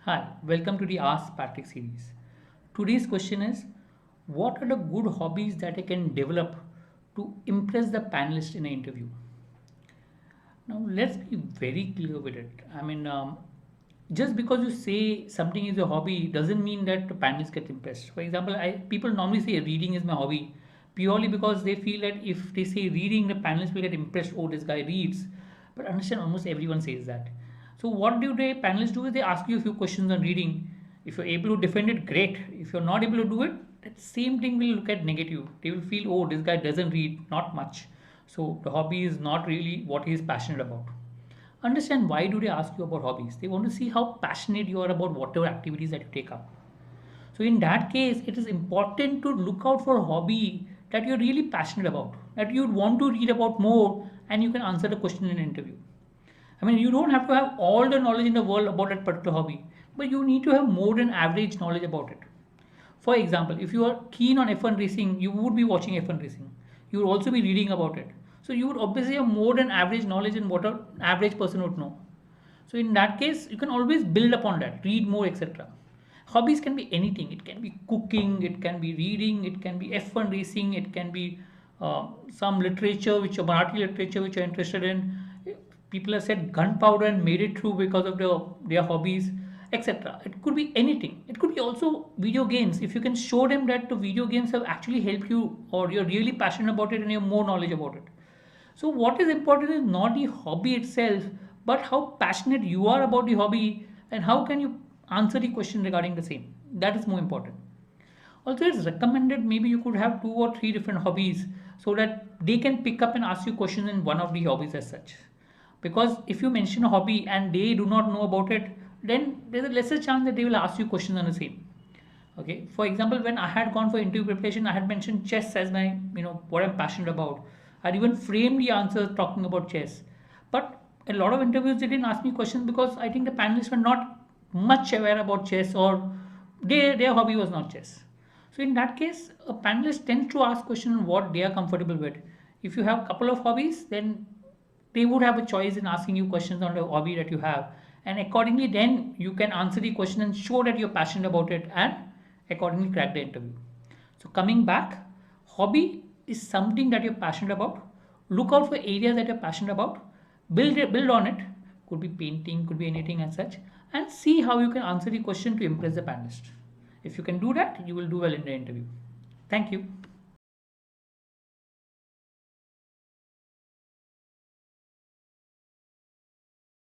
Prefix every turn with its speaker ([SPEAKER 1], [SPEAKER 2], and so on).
[SPEAKER 1] Hi, welcome to the AskPatrick series. Today's question is, what are the good hobbies that I can develop to impress the panelist in an interview? Now, let's be very clear with it. Just because you say something is a hobby doesn't mean that the panelists get impressed. For example, people normally say reading is my hobby purely because they feel that if they say reading, the panelists will get impressed. Oh, this guy reads. But understand, almost everyone says that. So what do the panelists do is they ask you a few questions on reading. If you're able to defend it, great. If you're not able to do it, that same thing will look at negative. They will feel, oh, this guy doesn't read, not much. So the hobby is not really what he is passionate about. Understand why do they ask you about hobbies? They want to see how passionate you are about whatever activities that you take up. So in that case, it is important to look out for a hobby that you're really passionate about, that you'd want to read about more, and you can answer the question in an interview. You don't have to have all the knowledge in the world about that particular hobby, but you need to have more than average knowledge about it. For example, if you are keen on F1 racing, you would be watching F1 racing. You would also be reading about it. So you would obviously have more than average knowledge in what an average person would know. So in that case, you can always build upon that, read more, etc. Hobbies can be anything. It can be cooking, it can be reading, it can be F1 racing, it can be some literature, which Marathi literature, which you're interested in. People have said gunpowder and made it through because of their hobbies, etc. It could be anything. It could be also video games. If you can show them that the video games have actually helped you or you're really passionate about it and you have more knowledge about it. So what is important is not the hobby itself, but how passionate you are about the hobby and how can you answer the question regarding the same. That is more important. Also, it's recommended maybe you could have two or three different hobbies so that they can pick up and ask you questions in one of the hobbies as such. Because if you mention a hobby and they do not know about it, then there's a lesser chance that they will ask you questions on the same. Okay. For example, when I had gone for interview preparation, I had mentioned chess as my, what I'm passionate about. I'd even framed the answer talking about chess. But a lot of interviews they didn't ask me questions because I think the panelists were not much aware about chess or their hobby was not chess. So in that case, a panelist tends to ask questions on what they are comfortable with. If you have a couple of hobbies, then they would have a choice in asking you questions on the hobby that you have. And accordingly, then you can answer the question and show that you're passionate about it and accordingly crack the interview. So coming back, hobby is something that you're passionate about. Look out for areas that you're passionate about. Build on it. Could be painting, could be anything as such, and see how you can answer the question to impress the panelist. If you can do that, you will do well in the interview. Thank you.